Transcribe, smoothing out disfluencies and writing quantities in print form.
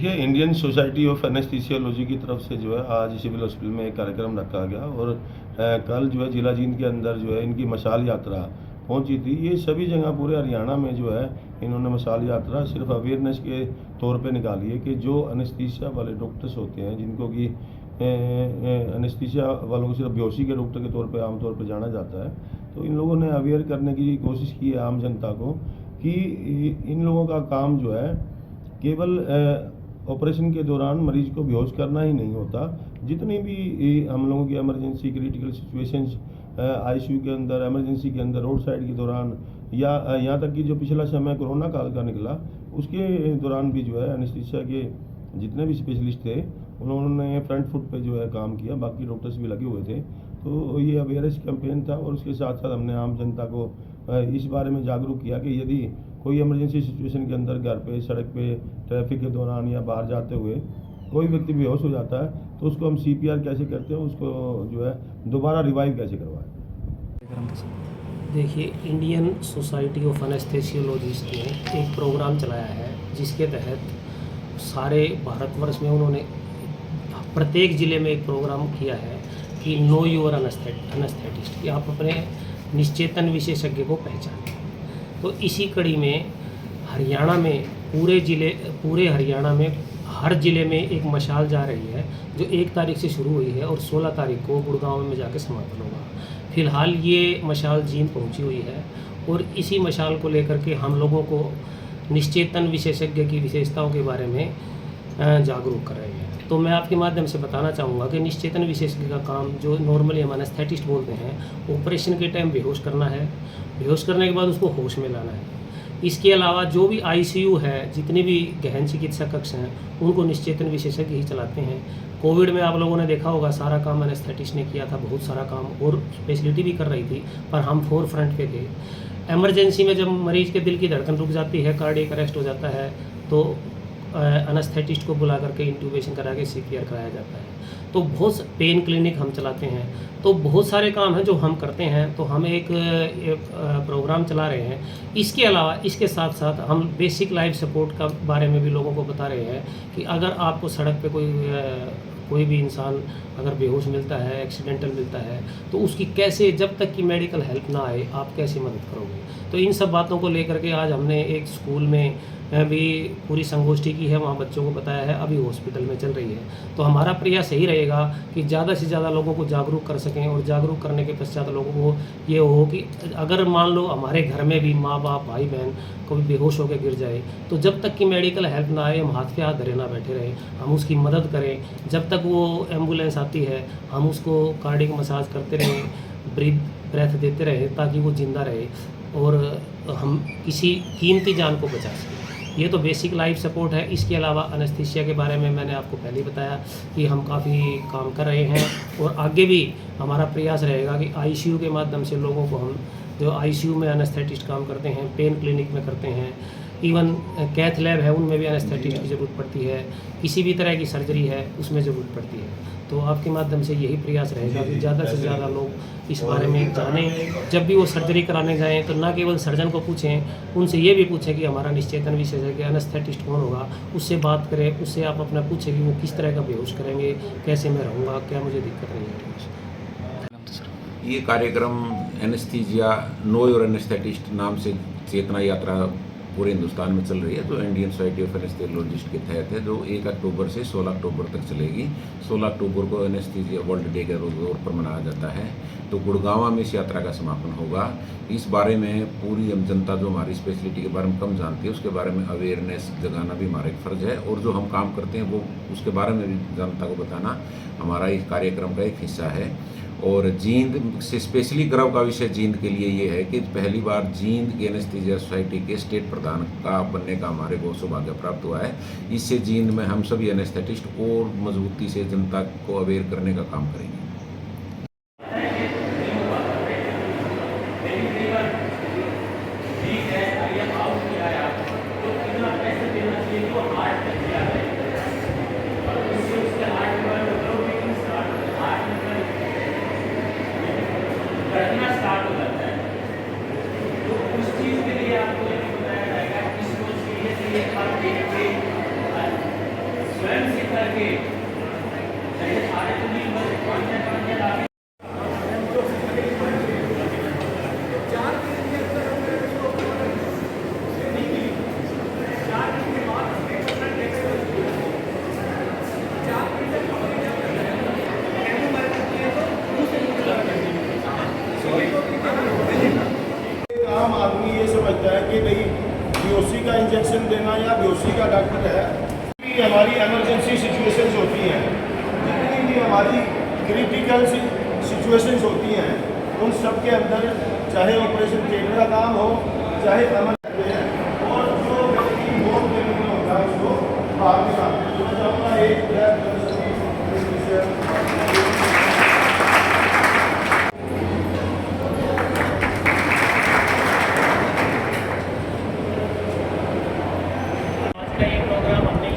देखिए, Indian society of anaesthesiology की तरफ से जो है आज सिविल हॉस्पिटल में एक कार्यक्रम रखा गया और कल जो है जिला जींद के अंदर जो है इनकी मशाल यात्रा पहुंची थी। ये सभी जगह पूरे हरियाणा में जो है इन्होंने मशाल यात्रा सिर्फ अवेयरनेस के तौर पे निकाली है कि जो एनेस्थीसिया वाले डॉक्टर्स होते हैं, जिनको कि एनेस्थीसिया वालों को सिर्फ बेहोशी के डॉक्टर के तौर पे आमतौर पे जाना जाता है, तो इन लोगों ने अवेयर करने की कोशिश की है आम जनता को कि इन लोगों का काम जो है केवल ऑपरेशन के दौरान मरीज को बेहोश करना ही नहीं होता। जितनी भी हम लोगों की इमरजेंसी क्रिटिकल सिचुएशंस आईसीयू के अंदर, इमरजेंसी के अंदर, रोड साइड के दौरान या यहाँ तक कि जो पिछला समय कोरोना काल का निकला उसके दौरान भी जो है एनेस्थीसिया के जितने भी स्पेशलिस्ट थे उन्होंने फ्रंट फुट पे जो है काम किया, बाकी डॉक्टर्स भी लगे हुए थे। तो ये अवेयरनेस कैंपेन था और उसके साथ साथ हमने आम जनता को इस बारे में जागरूक किया कि यदि कोई इमरजेंसी सिचुएशन के अंदर घर पे, सड़क पे, ट्रैफिक के दौरान या बाहर जाते हुए कोई व्यक्ति बेहोश हो जाता है तो उसको हम सीपीआर कैसे करते हैं, उसको जो है दोबारा रिवाइव कैसे करवाएं। देखिए, इंडियन सोसाइटी ऑफ एनेस्थीसियोलॉजिस्ट ने एक प्रोग्राम चलाया है जिसके तहत सारे भारतवर्ष में उन्होंने प्रत्येक ज़िले में एक प्रोग्राम किया है कि नो योर एनेस्थेटिस्ट, कि आप अपने निश्चेतन विशेषज्ञ को पहचानें। तो इसी कड़ी में हरियाणा में पूरे हरियाणा में हर ज़िले में एक मशाल जा रही है जो 1 तारीख से शुरू हुई है और 16 तारीख को गुड़गांव में जाकर समापन होगा। फिलहाल ये मशाल जींद पहुंची हुई है और इसी मशाल को लेकर के हम लोगों को निश्चेतन विशेषज्ञ की विशेषताओं के बारे में जागरूक कर रहे हैं। तो मैं आपके माध्यम से बताना चाहूँगा कि निश्चेतन विशेषज्ञ का काम, जो नॉर्मली हम एनेस्थेटिस्ट बोलते हैं, ऑपरेशन के टाइम बेहोश करना है, बेहोश करने के बाद उसको होश में लाना है। इसके अलावा जो भी आईसीयू है, जितने भी गहन चिकित्सा कक्ष हैं, उनको निश्चेतन विशेषज्ञ ही चलाते हैं। कोविड में आप लोगों ने देखा होगा सारा काम एनेस्थेटिस्ट ने किया था, बहुत सारा काम, और स्पेशलिटी भी कर रही थी, पर हम फोर फ्रंट पे थे। एमरजेंसी में जब मरीज के दिल की धड़कन रुक जाती है, कार्डियक अरेस्ट हो जाता है, तो एनेस्थेटिस्ट को बुला करके इंट्यूबेशन करा के सीपीआर कराया जाता है। तो बहुत पेन क्लिनिक हम चलाते हैं। तो बहुत सारे काम हैं जो हम करते हैं। तो हम एक प्रोग्राम चला रहे हैं। इसके अलावा इसके साथ साथ हम बेसिक लाइफ सपोर्ट का बारे में भी लोगों को बता रहे हैं कि अगर आपको सड़क पे कोई भी इंसान अगर बेहोश मिलता है, एक्सीडेंटल मिलता है, तो उसकी कैसे, जब तक कि मेडिकल हेल्प ना आए, आप कैसे मदद करोगे। तो इन सब बातों को लेकर के आज हमने एक स्कूल में भी पूरी संगोष्ठी की है, वहाँ बच्चों को बताया है, अभी हॉस्पिटल में चल रही है। तो हमारा प्रयास यही रहेगा कि ज़्यादा से ज़्यादा लोगों को जागरूक कर सकें, और जागरूक करने के पश्चात लोगों को ये हो कि अगर मान लो हमारे घर में भी माँ बाप, भाई बहन कोई बेहोश होकर गिर जाए, तो जब तक कि मेडिकल हेल्प ना आए, हम हाथ पे हाथ धरे ना बैठे रहें, हम उसकी मदद करें। जब तक वो एम्बुलेंस आती है, हम उसको कार्डियक मसाज करते रहें, ब्रेथ देते रहें, ताकि वो जिंदा रहे और हम किसी कीमती जान को बचा सकें। ये तो बेसिक लाइफ सपोर्ट है। इसके अलावा एनेस्थीसिया के बारे में मैंने आपको पहले ही बताया कि हम काफ़ी काम कर रहे हैं, और आगे भी हमारा प्रयास रहेगा कि आईसीयू के माध्यम से लोगों को, हम जो आईसीयू में एनेस्थेटिस्ट काम करते हैं, पेन क्लिनिक में करते हैं, इवन कैथ लैब है, उनमें भी एनेस्थेटिस्ट की ज़रूरत पड़ती है, किसी भी तरह की सर्जरी है उसमें ज़रूरत पड़ती है। तो आपके माध्यम से यही प्रयास रहेगा कि ज़्यादा से ज़्यादा लोग इस बारे में जानें। जब भी वो सर्जरी कराने जाएं तो ना केवल सर्जन को पूछें, उनसे ये भी पूछें कि हमारा निश्चेतन विशेषज्ञ एनेस्थेटिस्ट कौन होगा, उससे बात करें, उससे आप अपना पूछें कि वो किस तरह का बेहोश करेंगे, कैसे मैं रहूँगा, क्या मुझे दिक्कत नहीं है। ये कार्यक्रम एनेस्थीसिया नो योर एनेस्थेटिस्ट नाम से चेतना यात्रा पूरे हिंदुस्तान में चल रही है, जो इंडियन सोसाइटी ऑफ एनेस्थीसियोलॉजिस्ट के तहत है, जो 1 अक्टूबर से 16 अक्टूबर तक चलेगी। 16 अक्टूबर को एनेस्थीसिया वर्ल्ड डे के तौर पर मनाया जाता है। तो गुड़गांव में इस यात्रा का समापन होगा। इस बारे में पूरी जनता जो हमारी स्पेशलिटी के बारे में कम जानती है, उसके बारे में अवेयरनेस जगाना भी हमारा एक फ़र्ज है, और जो हम काम करते हैं वो उसके बारे में भी जनता को बताना हमारा इस कार्यक्रम का एक हिस्सा है। और जींद से स्पेशली गर्व का विषय जींद के लिए ये है कि पहली बार जींद की एनेस्थीसिया सोसाइटी के स्टेट प्रधान का बनने का हमारे को सौभाग्य प्राप्त हुआ है। इससे जींद में हम सभी एनेस्थेटिस्ट और मजबूती से जनता को अवेयर करने का काम करेंगे। स्टार्ट हो जाता है, तो उस चीज़ के लिए आपको ये बताया जाएगा कि इसको सीरियसली एक बार देखते करके जैसे सारे तो नहीं बस 5 लाख आम आदमी ये समझता है कि नहीं बेहोशी का इंजेक्शन देना या बेहोशी का डॉक्टर है। भी हमारी इमरजेंसी सिचुएशंस होती हैं, जितनी भी हमारी क्रिटिकल सिचुएशंस होती हैं, उन सब के अंदर चाहे ऑपरेशन थिएटर का काम हो, चाहे और जो व्यक्ति मौत देने में होता है उसको बाहर निकालते हैं। तो मैं चाहूँगा एक का ये प्रोग्राम हमने